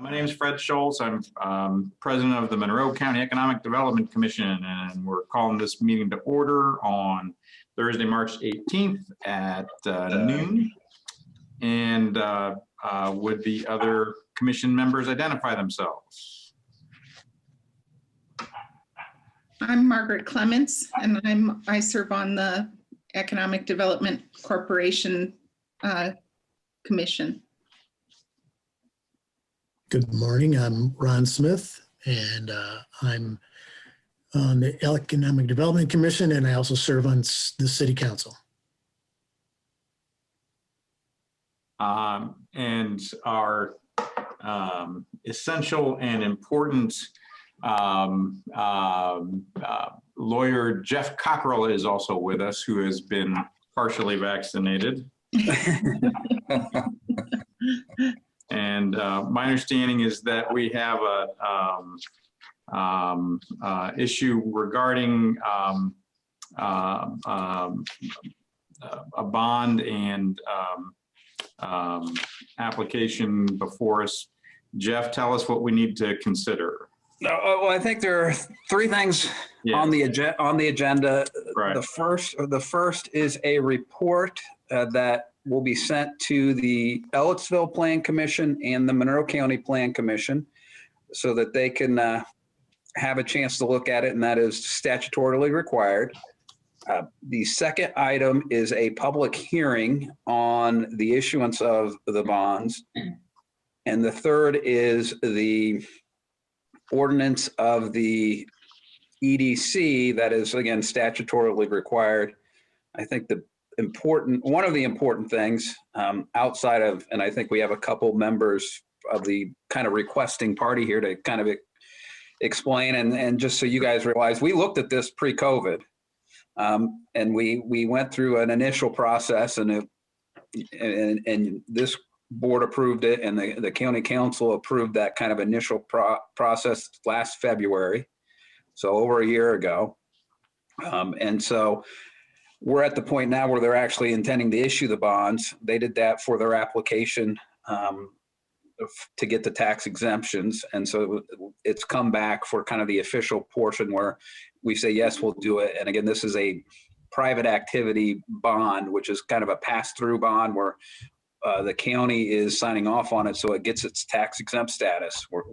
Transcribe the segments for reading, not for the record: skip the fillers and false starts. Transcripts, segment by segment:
My name is Fred Schultz. I'm president of the Monroe County Economic Development Commission, and we're calling this meeting to order on Thursday, March 18th at noon. And would the other commission members identify themselves? I'm Margaret Clements, and I serve on the Economic Development Corporation Commission. Good morning. I'm Ron Smith, and I'm on the Economic Development Commission, and I also serve on the City Council. And our essential and important lawyer, Jeff Cockrell, is also with us, who has been partially vaccinated. And my understanding is that we have a issue regarding a bond and application before us. Jeff, tell us what we need to consider. Well, I think there are three things on the agenda. Right. The first is a report that will be sent to the Ellettsville Plan Commission and the Monroe County Plan Commission so that they can have a chance to look at it, and that is statutorily required. The second item is a public hearing on the issuance of the bonds. And the third is the ordinance of the EDC that is, again, statutorily required. I think one of the important things outside of, and I think we have a couple members of the kind of requesting party here to kind of explain, and just so you guys realize, we looked at this pre-COVID, and we went through an initial process, and this board approved it, and the county council approved that kind of initial process last February, so over a year ago. And so we're at the point now where they're actually intending to issue the bonds. They did that for their application to get the tax exemptions. And so it's come back for kind of the official portion where we say, yes, we'll do it. And again, this is a private activity bond, which is kind of a pass-through bond where the county is signing off on it, so it gets its tax exempt status. We're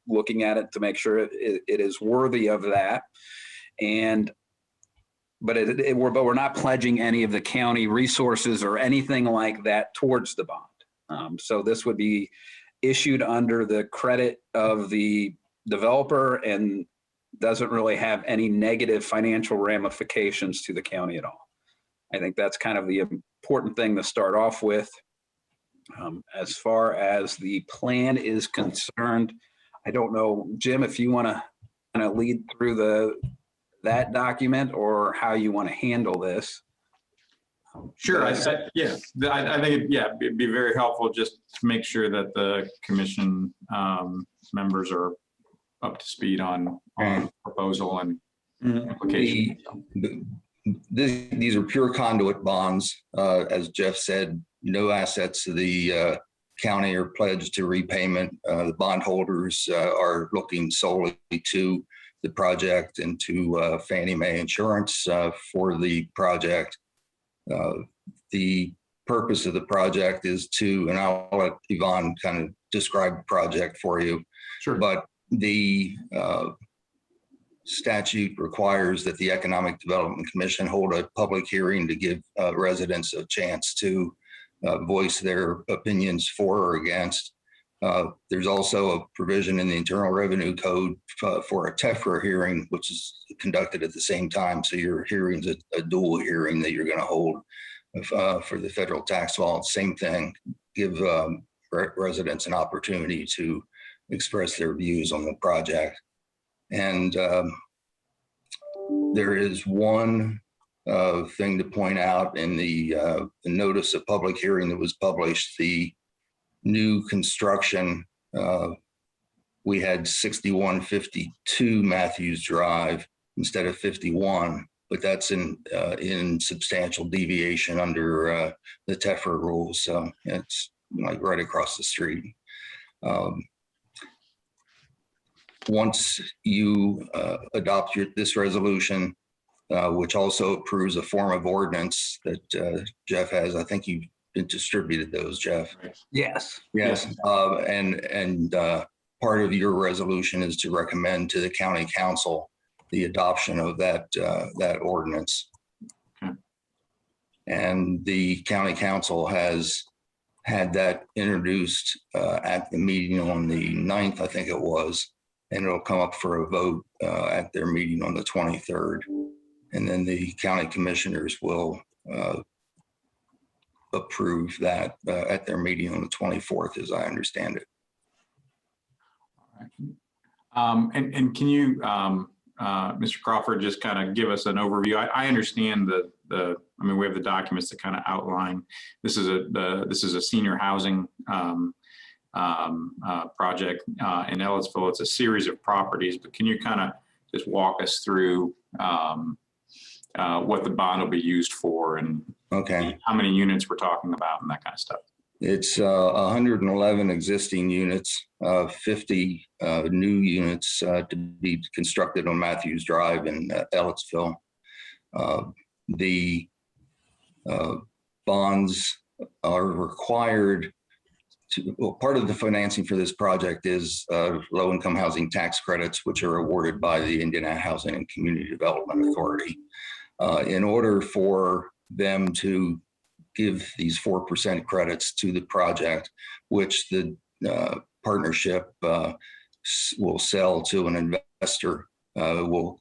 looking at it to make sure it is worthy of that. But we're not pledging any of the county resources or anything like that towards the bond. So this would be issued under the credit of the developer and doesn't really have any negative financial ramifications to the county at all. I think that's kind of the important thing to start off with. As far as the plan is concerned, I don't know, Jim, if you want to kind of lead through that document or how you want to handle this. Sure. I think it'd be very helpful just to make sure that the commission members are up to speed on the proposal and application. These are pure conduit bonds. As Jeff said, no assets to the county are pledged to repayment. The bondholders are looking solely to the project and to Fannie Mae insurance for the project. The purpose of the project is to, and I'll let Yvonne kind of describe the project for you. Sure. But the statute requires that the Economic Development Commission hold a public hearing to give residents a chance to voice their opinions for or against. There's also a provision in the Internal Revenue Code for a TEFRA hearing, which is conducted at the same time. So your hearing's a dual hearing that you're going to hold for the federal tax law. Same thing, give residents an opportunity to express their views on the project. And there is one thing to point out in the notice of public hearing that was published. The new construction, we had 6152 Matthews Drive instead of 51, but that's in substantial deviation under the TEFRA rules. So it's like right across the street. once you adopt this resolution, which also approves a form of ordinance that Jeff has, I think you've been distributed those, Jeff. Yes. Yes, and part of your resolution is to recommend to the county council the adoption of that ordinance. Okay. And the county council has had that introduced at the meeting on the 9th, I think it was, and it'll come up for a vote at their meeting on the 23rd. And then the county commissioners will approve that at their meeting on the 24th, as I understand it. And can you, Mr. Crawford, just kind of give us an overview? I understand I mean, we have the documents that kind of outline, this is a senior housing project in Ellettsville. It's a series of properties, but can you kind of just walk us through what the bond will be used for and Okay. how many units we're talking about and that kind of stuff? It's 111 existing units, 50 new units to be constructed on Matthews Drive in Ellettsville. The bonds are required to, well, part of the financing for this project is low-income housing tax credits, which are awarded by the Indiana Housing and Community Development Authority. In order for them to give these 4% credits to the project, which the partnership will sell to an investor, will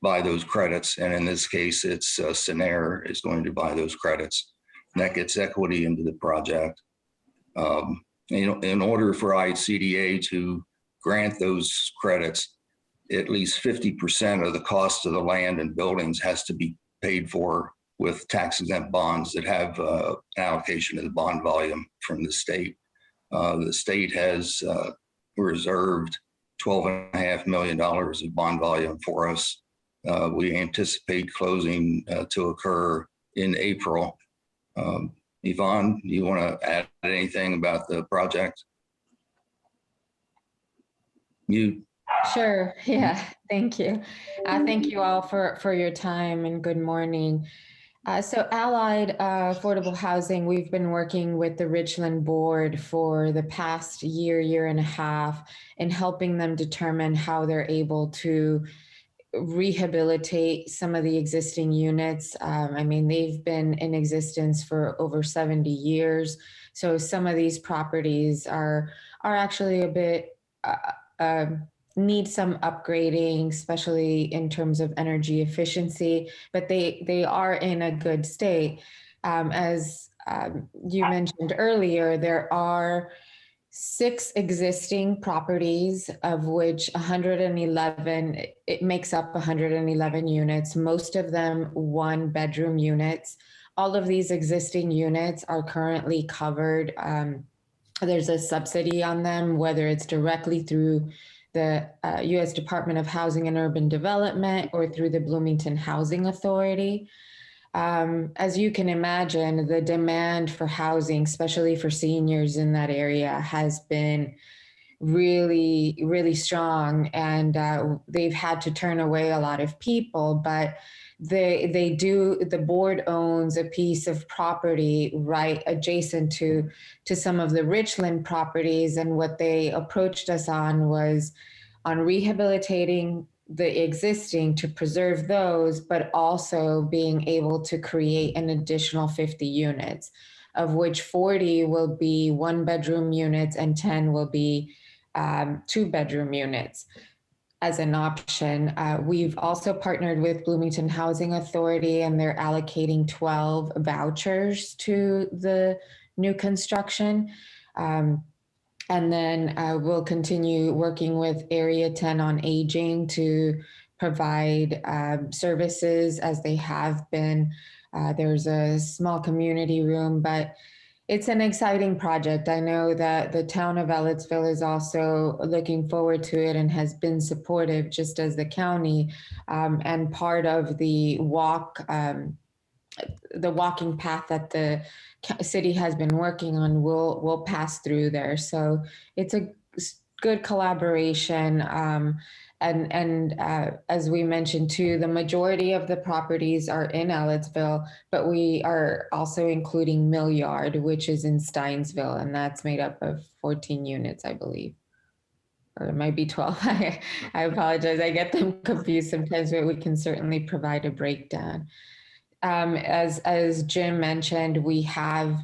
buy those credits. And in this case, it's Scenair is going to buy those credits. And that gets equity into the project. In order for ICDA to grant those credits, at least 50% of the cost of the land and buildings has to be paid for with tax exempt bonds that have an allocation of the bond volume from the state. The state has reserved $12.5 million of bond volume for us. We anticipate closing to occur in April. Yvonne, you want to add anything about the project? Sure. Yeah. Thank you. Thank you all for your time and good morning. So Allied Affordable Housing, we've been working with the Richland Board for the past year and a half in helping them determine how they're able to rehabilitate some of the existing units. I mean, they've been in existence for over 70 years. So some of these properties are actually a bit, need some upgrading, especially in terms of energy efficiency, but they are in a good state. As you mentioned earlier, there are 6 existing properties, of which 111, it makes up 111 units, most of them 1-bedroom units. All of these existing units are currently covered. There's a subsidy on them, whether it's directly through the U.S. Department of Housing and Urban Development or through the Bloomington Housing Authority. As you can imagine, the demand for housing, especially for seniors in that area, has been really, really strong, and they've had to turn away a lot of people, but the board owns a piece of property right adjacent to some of the Richland properties, and what they approached us on was on rehabilitating the existing to preserve those, but also being able to create an additional 50 units, of which 40 will be 1-bedroom units and 10 will be 2-bedroom units as an option. We've also partnered with Bloomington Housing Authority, and they're allocating 12 vouchers to the new construction. And then we'll continue working with Area 10 on Aging to provide services as they have been. There's a small community room, but it's an exciting project. I know that the town of Ellettsville is also looking forward to it and has been supportive, just as the county, and part of the walking path that the city has been working on will pass through there. So it's a good collaboration. As we mentioned too, the majority of the properties are in Ellettsville, but we are also including Mill Yard, which is in Steinsville, and that's made up of 14 units, I believe. Or it might be 12. I apologize. I get them confused sometimes, but we can certainly provide a breakdown. As Jim mentioned, we have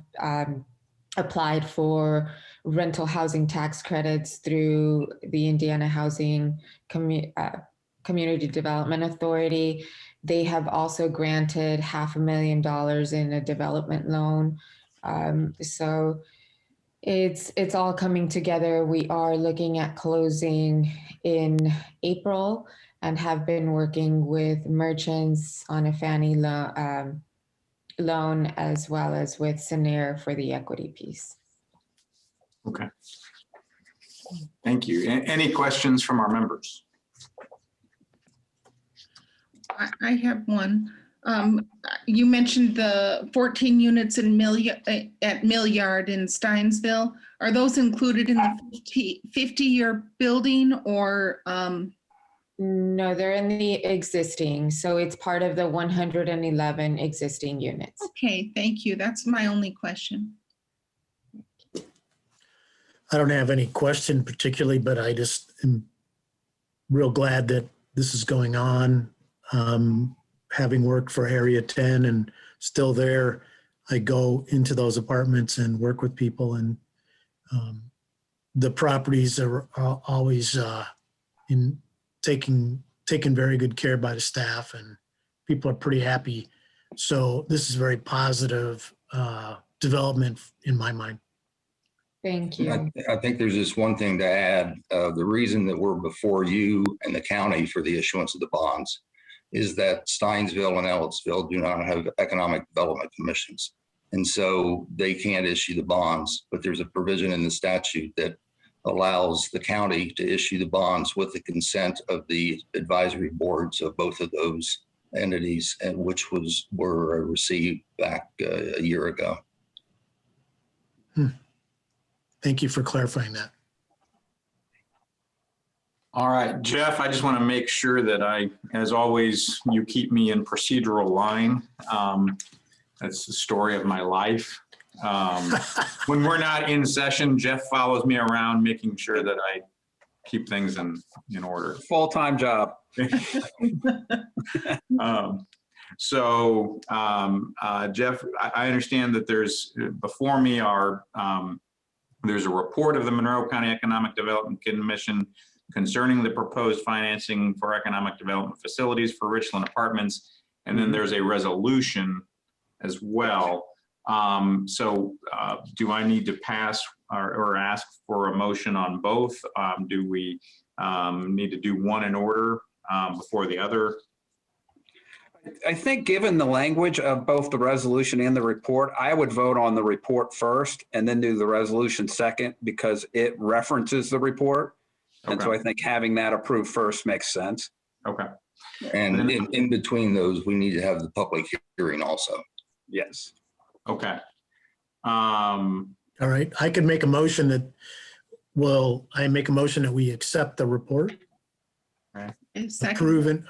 applied for rental housing tax credits through the Indiana Housing Community Development Authority. They have also granted $500,000 in a development loan. So it's all coming together. We are looking at closing in April and have been working with merchants on a Fannie loan as well as with Scenair for the equity piece. Okay. Thank you. Any questions from our members? I have one. You mentioned the 14 units at Mill Yard in Steinsville. Are those included in the 50-year building or? No, they're in the existing. So it's part of the 111 existing units. Okay, thank you. That's my only question. I don't have any question particularly, but I just am real glad that this is going on. Having worked for Area 10 and still there, I go into those apartments and work with people, and the properties are always taken very good care by the staff, and people are pretty happy. So this is very positive development in my mind. Thank you. I think there's just one thing to add. The reason that we're before you and the county for the issuance of the bonds is that Steinsville and Ellettsville do not have economic development commissions. And so they can't issue the bonds, but there's a provision in the statute that allows the county to issue the bonds with the consent of the advisory boards of both of those entities, and which were received back a year ago. Thank you for clarifying that. All right, Jeff, I just want to make sure that as always, you keep me in procedural line. That's the story of my life. When we're not in session, Jeff follows me around, making sure that I keep things in order. Full-time job. Jeff, I understand that there's before me there's a report of the Monroe County Economic Development Commission concerning the proposed financing for economic development facilities for Richland Apartments. And then there's a resolution as well. Do I need to pass or ask for a motion on both? Do we need to do one in order before the other? I think given the language of both the resolution and the report, I would vote on the report first and then do the resolution second because it references the report. And so I think having that approved first makes sense. Okay. And in between those, we need to have the public hearing also. Yes. Okay. All right, I could make a motion that, I make a motion that we accept the report, approve and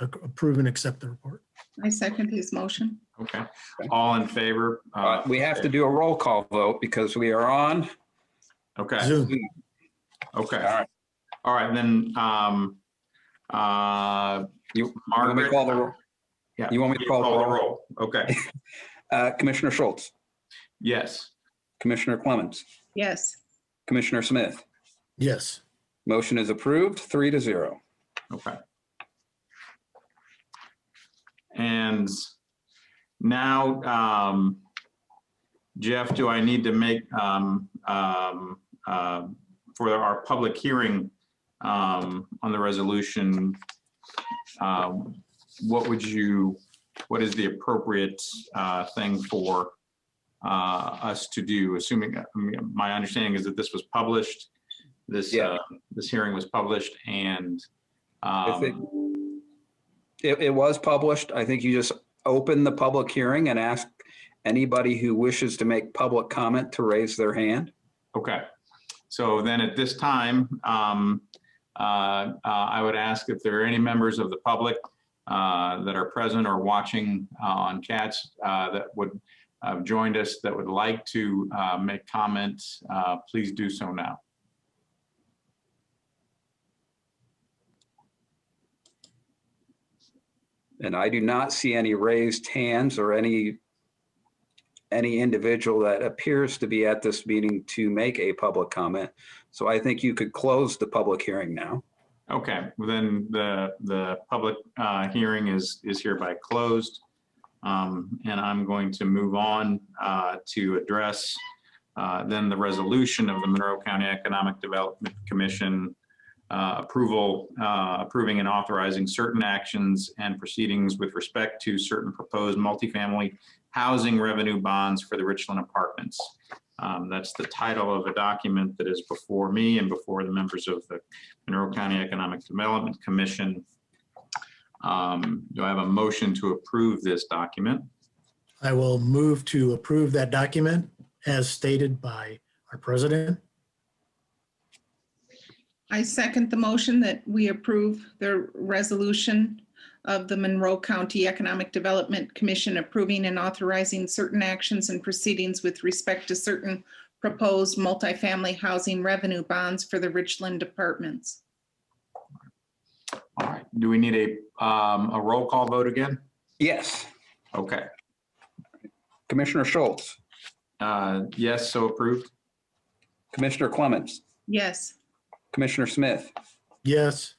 accept the report. I second his motion. Okay. All in favor? We have to do a roll call vote because we are on. Okay. Zoom. Okay. All right. All right, then, You want me to call the roll? Yeah. You want me to call the roll? Okay. Commissioner Schultz, Yes. Commissioner Clements, Yes. Commissioner Smith. Yes. Motion is approved, 3-0. Okay. And now, Jeff, do I need to make, for our public hearing on the resolution, what is the appropriate thing for us to do? Assuming, my understanding is that this was published, this hearing was published, and It was published. I think you just open the public hearing and ask anybody who wishes to make public comment to raise their hand. okay. So then at this time, I would ask if there are any members of the public that are present or watching on chats that would have joined us that would like to make comments, please do so now. And I do not see any raised hands or any individual that appears to be at this meeting to make a public comment. So I think you could close the public hearing now. Okay, well then the public hearing is hereby closed. And I'm going to move on to address then the resolution of the Monroe County Economic Development Commission approving and authorizing certain actions and proceedings with respect to certain proposed multifamily housing revenue bonds for the Richland Apartments. That's the title of a document that is before me and before the members of the Monroe County Economic Development Commission. Do I have a motion to approve this document? I will move to approve that document as stated by our president. I second the motion that we approve the resolution of the Monroe County Economic Development Commission approving and authorizing certain actions and proceedings with respect to certain proposed multifamily housing revenue bonds for the Richland Apartments. All right, do we need a roll call vote again? Yes. Okay, Commissioner Schultz, yes, so approved. Commissioner Clements, Yes. Commissioner Smith. Yes,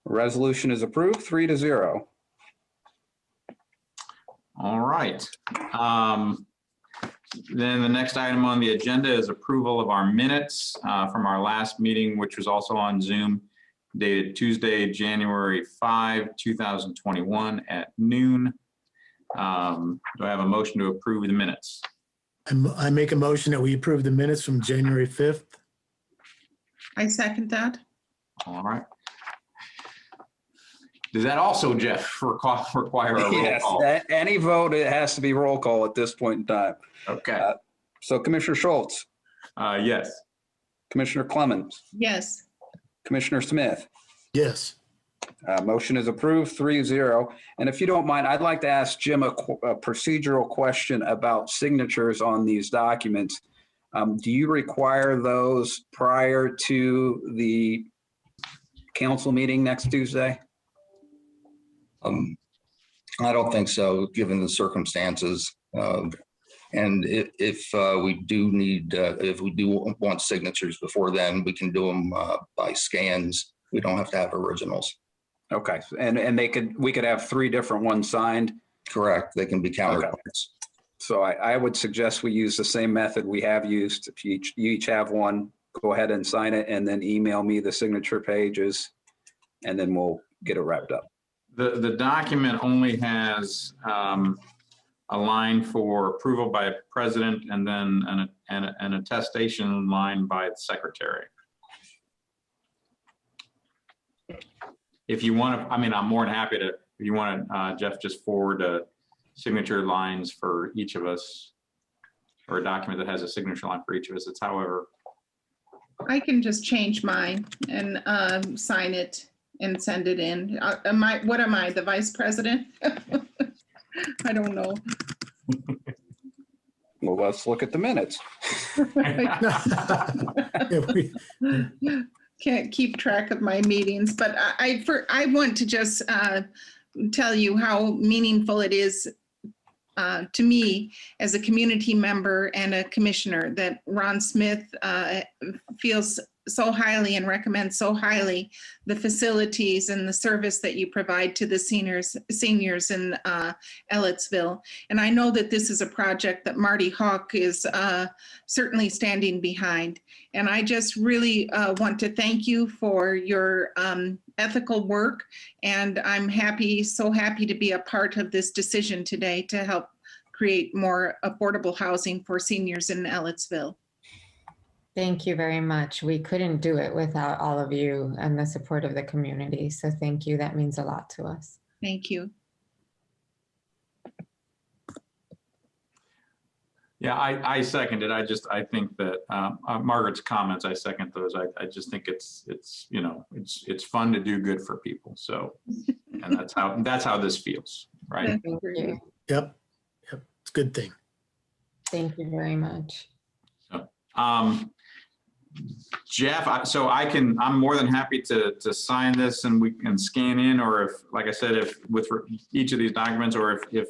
Resolution is approved 3-0. All right. Then the next item on the agenda is approval of our minutes from our last meeting, which was also on Zoom, dated Tuesday, January 5, 2021 at noon. Do I have a motion to approve the minutes? I make a motion that we approve the minutes from January 5th. I second that. All right. Does that also, Jeff, require a roll Yes, call? any vote, it has to be roll call at this point in time. Okay. So Commissioner Schultz, Yes. Commissioner Clements, Yes. Commissioner Smith. Yes, Motion is approved 3-0. And if you don't mind, I'd like to ask Jim a procedural question about signatures on these documents. Do you require those prior to the council meeting next Tuesday? I don't think so, given the circumstances. And if we do want signatures before then, we can do them by scans. We don't have to have originals. Okay, and we could have 3 different ones signed. Correct. They can be counterparts. So I would suggest we use the same method we have used. If you each have one, go ahead and sign it and then email me the signature pages and then we'll get it wrapped up. The document only has a line for approval by president and then an attestation line by the secretary. If you want to, I mean, I'm more than happy to, if you want to, Jeff, just forward signature lines for each of us, or a document that has a signature line for each of us. It's however. I can just change mine and sign it and send it in. What am I, the vice president? I don't know. Well, let's look at the minutes. Can't keep track of my meetings, but I want to just tell you how meaningful it is to me as a community member and a commissioner that Ron Smith feels so highly and recommends so highly the facilities and the service that you provide to the seniors in Ellettsville. And I know that this is a project that Marty Hawk is certainly standing behind. And I just really want to thank you for your ethical work. And I'm so happy to be a part of this decision today to help create more affordable housing for seniors in Ellettsville. Thank you very much. We couldn't do it without all of you and the support of the community. So thank you. That means a lot to us. Thank you. Yeah, I second it. I think that Margaret's comments, I second those. I just think it's fun to do good for people. So, and that's how this feels, right? Thank you. Yep. It's a good thing. Thank you very much. Jeff, I'm more than happy to sign this and we can scan in, or if, like I said, if with each of these documents, or if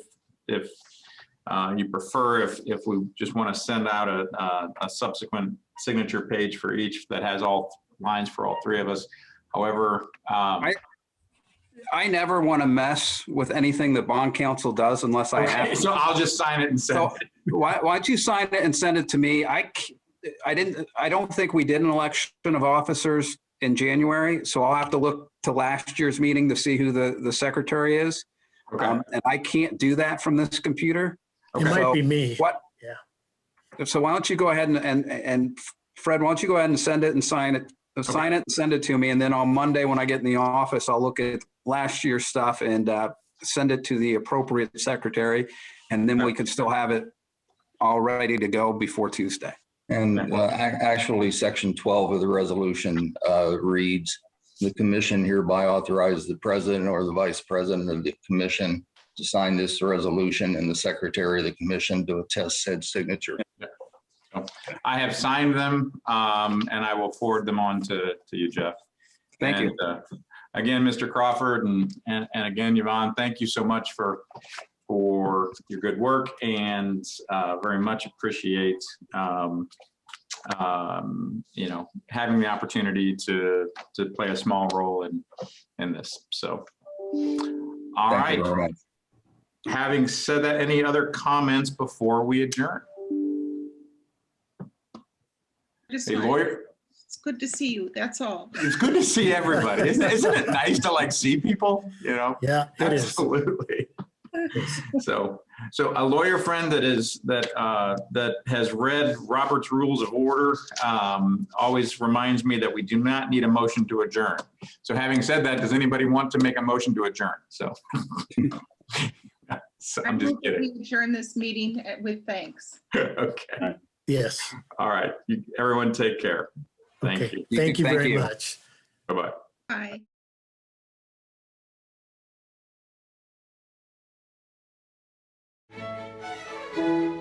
you prefer, if we just want to send out a subsequent signature page for each that has all lines for all three of us. However, I never want to mess with anything that bond counsel does unless I have to. So I'll just sign it and send it. Why don't you sign it and send it to me? I don't think we did an election of officers in January, so I'll have to look to last year's meeting to see who the secretary is. Okay. And I can't do that from this computer. It might be me. What? Yeah. So why don't you go ahead and Fred, why don't you go ahead and send it and sign it? Sign it and send it to me, and then on Monday when I get in the office, I'll look at last year's stuff and send it to the appropriate secretary, and then we can still have it all ready to go before Tuesday. And actually, section 12 of the resolution reads, the commission hereby authorizes the president or the vice president of the commission to sign this resolution and the secretary of the commission to attest said signature. I have signed them, and I will forward them on to you, Jeff. Thank you. Again, Mr. Crawford, and again, Yvonne, thank you so much for your good work, and very much appreciate having the opportunity to play a small role in this. So, all right. Thank you very much. Having said that, any other comments before we adjourn? Hey, lawyer. It's good to see you. That's all. It's good to see everybody. Isn't it nice to see people? Yeah, it is. Absolutely. So a lawyer friend that has read Robert's Rules of Order always reminds me that we do not need a motion to adjourn. So having said that, does anybody want to make a motion to adjourn? So I'm just kidding. We adjourn this meeting with thanks. Okay. Yes. All right. Everyone take care. Thank Okay. you. Thank you Thank very you. much. Bye-bye. Bye.